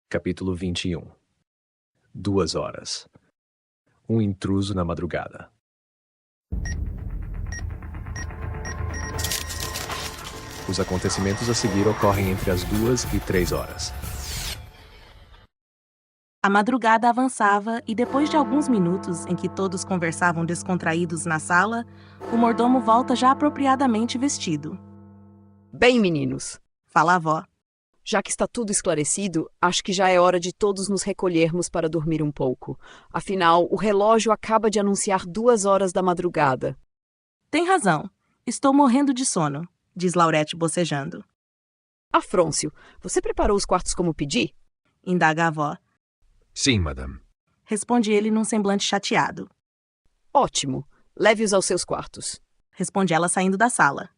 Capítulo 21. 2 horas. Um intruso na madrugada. Os acontecimentos a seguir ocorrem entre as 2 e 3 horas. A madrugada avançava e depois de alguns minutos em que todos conversavam descontraídos na sala, o mordomo volta já apropriadamente vestido. Bem, meninos, Fala a avó. já que está tudo esclarecido, acho que já é hora de todos nos recolhermos para dormir um pouco. Afinal, o relógio acaba de anunciar 2 horas da madrugada. Tem razão. Estou morrendo de sono, diz Laurette bocejando. Afrôncio, você preparou os quartos como pedi? Indaga a avó. Sim, madame. Responde ele num semblante chateado. Ótimo. Leve-os aos seus quartos. Responde ela saindo da sala.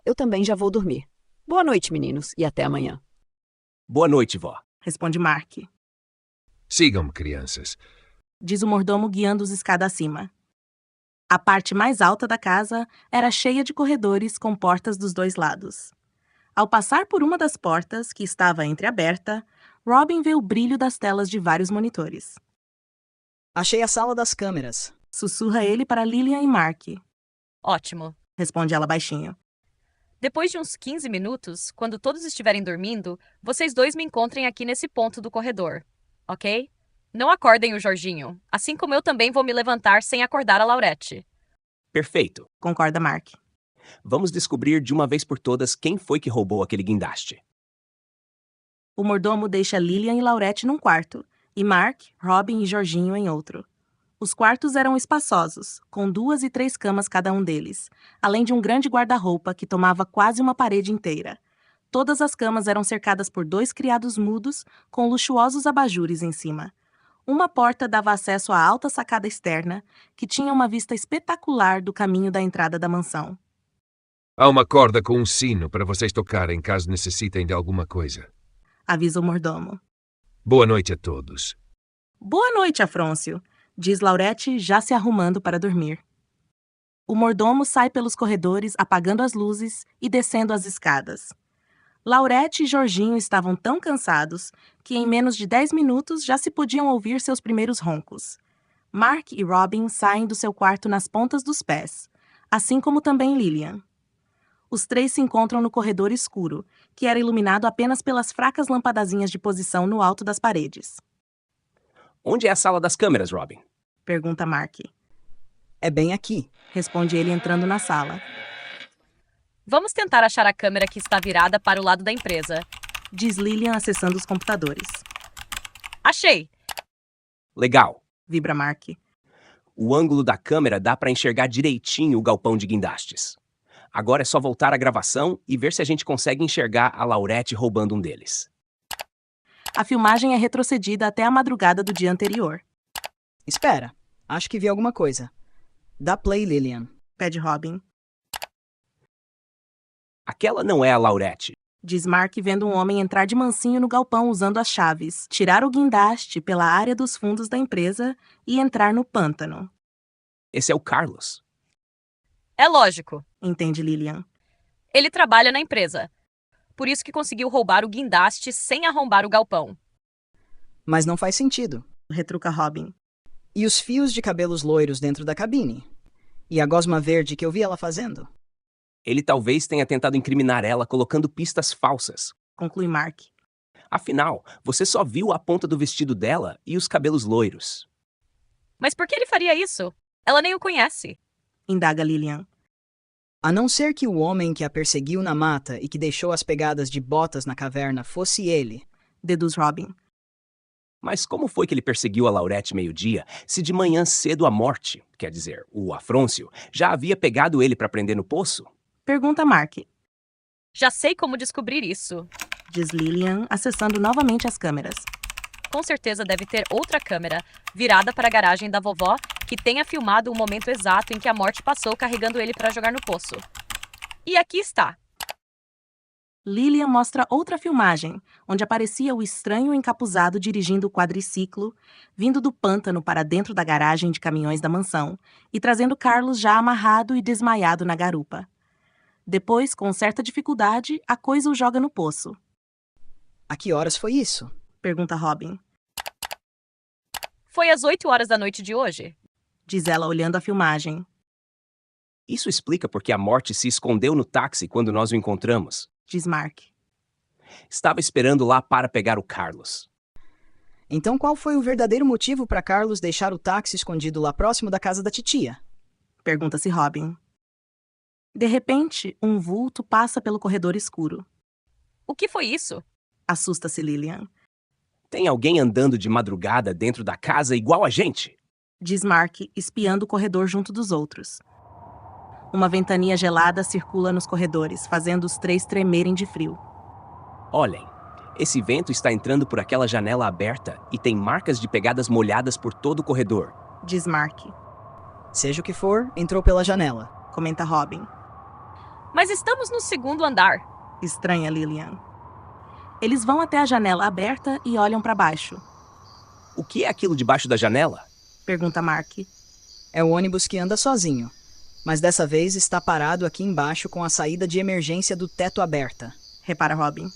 Eu também já vou dormir. Boa noite, meninos, e até amanhã. Boa noite, vó. Responde Mark. Sigam-me, crianças. Diz o mordomo guiando-os escada acima. A parte mais alta da casa era cheia de corredores com portas dos dois lados. Ao passar por uma das portas, que estava entreaberta, Robin vê o brilho das telas de vários monitores. Achei a sala das câmeras. Sussurra ele para Lillian e Mark. Ótimo. Responde ela baixinho. Depois de uns 15 minutos, quando todos estiverem dormindo, vocês dois me encontrem aqui nesse ponto do corredor, ok? Não acordem o Jorginho, assim como eu também vou me levantar sem acordar a Laurette. Perfeito. Concorda Mark. Vamos descobrir de uma vez por todas quem foi que roubou aquele guindaste. O mordomo deixa Lillian e Laurette num quarto, e Mark, Robin e Jorginho em outro. Os quartos eram espaçosos, com 2 e 3 camas cada um deles, além de um grande guarda-roupa que tomava quase uma parede inteira. Todas as camas eram cercadas por 2 criados mudos, com luxuosos abajures em cima. Uma porta dava acesso à alta sacada externa, que tinha uma vista espetacular do caminho da entrada da mansão. Há uma corda com um sino para vocês tocarem caso necessitem de alguma coisa. Avisa o mordomo. Boa noite a todos. Boa noite, Afrôncio, diz Laurette, já se arrumando para dormir. O mordomo sai pelos corredores, apagando as luzes e descendo as escadas. Laurette e Jorginho estavam tão cansados que em menos de 10 minutos já se podiam ouvir seus primeiros roncos. Mark e Robin saem do seu quarto nas pontas dos pés, assim como também Lillian. Os 3 se encontram no corredor escuro, que era iluminado apenas pelas fracas lampadazinhas de posição no alto das paredes. Onde é a sala das câmeras, Robin? Pergunta Mark. É bem aqui. Responde ele entrando na sala. Vamos tentar achar a câmera que está virada para o lado da empresa. Diz Lillian acessando os computadores. Achei! Legal. Vibra Mark. O ângulo da câmera dá para enxergar direitinho o galpão de guindastes. Agora é só voltar à gravação e ver se a gente consegue enxergar a Laurette roubando um deles. A filmagem é retrocedida até a madrugada do dia anterior. Espera, acho que vi alguma coisa. Dá play, Lillian. Pede Robin. Aquela não é a Laurette. Diz Mark vendo um homem entrar de mansinho no galpão usando as chaves, tirar o guindaste pela área dos fundos da empresa e entrar no pântano. Esse é o Carlos. É lógico. Entende Lillian. Ele trabalha na empresa. Por isso que conseguiu roubar o guindaste sem arrombar o galpão. Mas não faz sentido. Retruca Robin. E os fios de cabelos loiros dentro da cabine? E a gosma verde que eu vi ela fazendo? Ele talvez tenha tentado incriminar ela colocando pistas falsas. Conclui Mark. Afinal, você só viu a ponta do vestido dela e os cabelos loiros. Mas por que ele faria isso? Ela nem o conhece. Indaga Lillian. A não ser que o homem que a perseguiu na mata e que deixou as pegadas de botas na caverna fosse ele. Deduz Robin. Mas como foi que ele perseguiu a Laurette meio-dia, se de manhã cedo a morte, quer dizer, o Afrôncio, já havia pegado ele para prender no poço? Pergunta Mark. Já sei como descobrir isso. Diz Lillian, acessando novamente as câmeras. Com certeza deve ter outra câmera, virada para a garagem da vovó, que tenha filmado o momento exato em que a morte passou carregando ele para jogar no poço. E aqui está. Lillian mostra outra filmagem, onde aparecia o estranho encapuzado dirigindo o quadriciclo, vindo do pântano para dentro da garagem de caminhões da mansão, e trazendo Carlos já amarrado e desmaiado na garupa. Depois, com certa dificuldade, a coisa o joga no poço. A que horas foi isso? Pergunta Robin. Foi às 8 horas da noite de hoje. Diz ela olhando a filmagem. Isso explica porque a morte se escondeu no táxi quando nós o encontramos. Diz Mark. Estava esperando lá para pegar o Carlos. Então qual foi o verdadeiro motivo para Carlos deixar o táxi escondido lá próximo da casa da titia? Pergunta-se Robin. De repente, um vulto passa pelo corredor escuro. O que foi isso? Assusta-se Lillian. Tem alguém andando de madrugada dentro da casa igual a gente? Diz Mark, espiando o corredor junto dos outros. Uma ventania gelada circula nos corredores, fazendo os três tremerem de frio. Olhem, esse vento está entrando por aquela janela aberta e tem marcas de pegadas molhadas por todo o corredor. Diz Mark. Seja o que for, entrou pela janela. Comenta Robin. Mas estamos no 2º andar. Estranha Lillian. Eles vão até a janela aberta e olham para baixo. O que é aquilo debaixo da janela? Pergunta Mark. É o ônibus que anda sozinho, mas dessa vez está parado aqui embaixo com a saída de emergência do teto aberta. Repara Robin.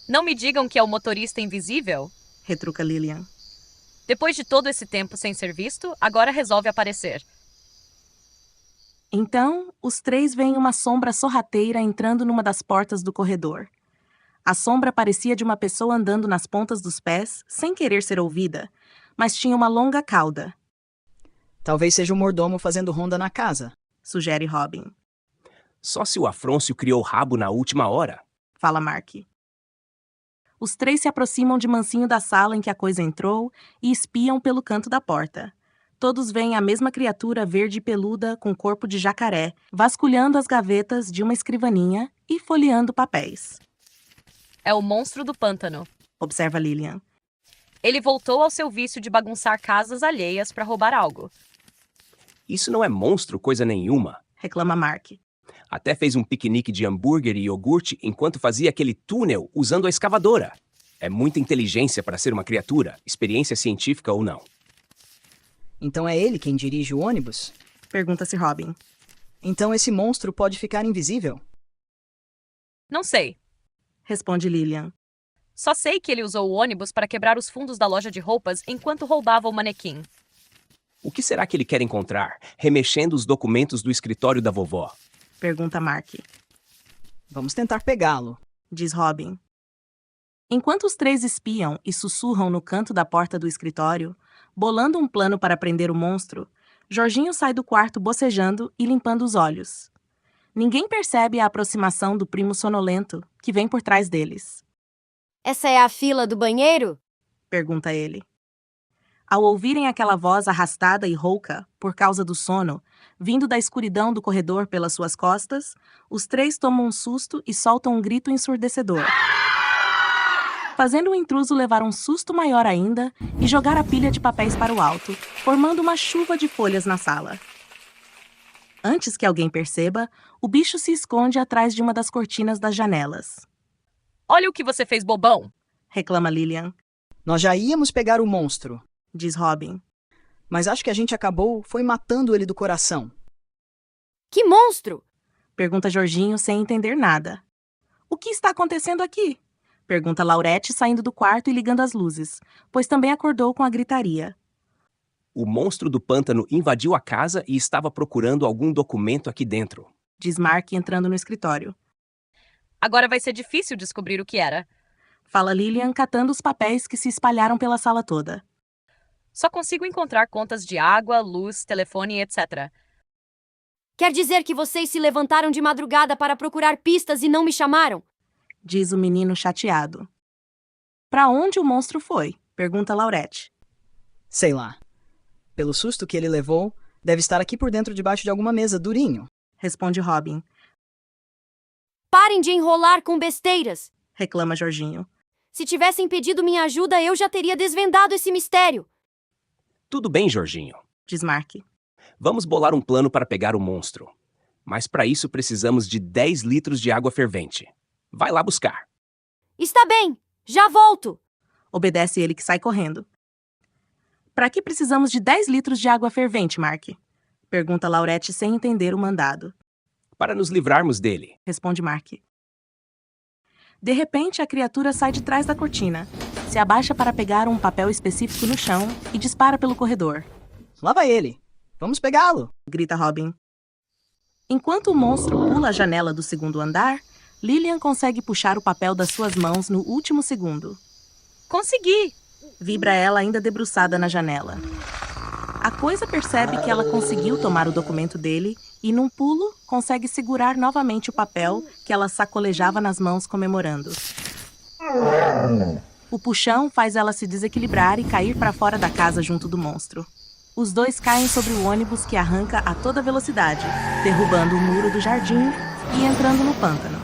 Não me digam que é o motorista invisível. Retruca Lillian. Depois de todo esse tempo sem ser visto, agora resolve aparecer. Então, os três veem uma sombra sorrateira entrando numa das portas do corredor. A sombra parecia de uma pessoa andando nas pontas dos pés, sem querer ser ouvida, mas tinha uma longa cauda. Talvez seja o mordomo fazendo ronda na casa. Sugere Robin. Só se o Afrôncio criou rabo na última hora. Fala Mark. Os três se aproximam de mansinho da sala em que a coisa entrou e espiam pelo canto da porta. Todos veem a mesma criatura verde e peluda com corpo de jacaré, vasculhando as gavetas de uma escrivaninha e folheando papéis. É o monstro do pântano. Observa Lillian. Ele voltou ao seu vício de bagunçar casas alheias para roubar algo. Isso não é monstro coisa nenhuma. Reclama Mark. Até fez um piquenique de hambúrguer e iogurte enquanto fazia aquele túnel usando a escavadora. É muita inteligência para ser uma criatura, experiência científica ou não. Então é ele quem dirige o ônibus? Pergunta-se Robin. Então esse monstro pode ficar invisível? Não sei. Responde Lillian. Só sei que ele usou o ônibus para quebrar os fundos da loja de roupas enquanto roubava o manequim. O que será que ele quer encontrar, remexendo os documentos do escritório da vovó? Pergunta Mark. Vamos tentar pegá-lo. Diz Robin. Enquanto os três espiam e sussurram no canto da porta do escritório, bolando um plano para prender o monstro, Jorginho sai do quarto bocejando e limpando os olhos. Ninguém percebe a aproximação do primo sonolento, que vem por trás deles. Essa é a fila do banheiro? Pergunta ele. Ao ouvirem aquela voz arrastada e rouca, por causa do sono, vindo da escuridão do corredor pelas suas costas, os três tomam um susto e soltam um grito ensurdecedor, fazendo o intruso levar um susto maior ainda e jogar a pilha de papéis para o alto, formando uma chuva de folhas na sala. Antes que alguém perceba, o bicho se esconde atrás de uma das cortinas das janelas. Olha o que você fez, bobão! Reclama Lillian. Nós já íamos pegar o monstro, Diz Robin. mas acho que a gente acabou foi matando ele do coração. Que monstro! Pergunta Jorginho sem entender nada. O que está acontecendo aqui? Pergunta Laurette saindo do quarto e ligando as luzes, pois também acordou com a gritaria. O monstro do pântano invadiu a casa e estava procurando algum documento aqui dentro. Diz Mark entrando no escritório. Agora vai ser difícil descobrir o que era. Fala Lillian catando os papéis que se espalharam pela sala toda. Só consigo encontrar contas de água, luz, telefone, etc. Quer dizer que vocês se levantaram de madrugada para procurar pistas e não me chamaram? Diz o menino chateado. Para onde o monstro foi? Pergunta Laurette. Sei lá. Pelo susto que ele levou, deve estar aqui por dentro debaixo de alguma mesa, durinho. Responde Robin. Parem de enrolar com besteiras! Reclama Jorginho. Se tivessem pedido minha ajuda, eu já teria desvendado esse mistério. Tudo bem, Jorginho. Diz Mark. Vamos bolar um plano para pegar o monstro. Mas para isso precisamos de 10 litros de água fervente. Vai lá buscar. Está bem, já volto! Obedece ele que sai correndo. Para que precisamos de 10 litros de água fervente, Mark? Pergunta Laurette sem entender o mandado. Para nos livrarmos dele. Responde Mark. De repente, a criatura sai de trás da cortina, se abaixa para pegar um papel específico no chão e dispara pelo corredor. Lá vai ele. Vamos pegá-lo. Grita Robin. Enquanto o monstro pula a janela do segundo andar, Lillian consegue puxar o papel das suas mãos no último segundo. Consegui! Vibra ela ainda debruçada na janela. A coisa percebe que ela conseguiu tomar o documento dele e, num pulo, consegue segurar novamente o papel que ela sacolejava nas mãos comemorando. O puxão faz ela se desequilibrar e cair para fora da casa junto do monstro. Os dois caem sobre o ônibus que arranca a toda velocidade, derrubando o muro do jardim e entrando no pântano.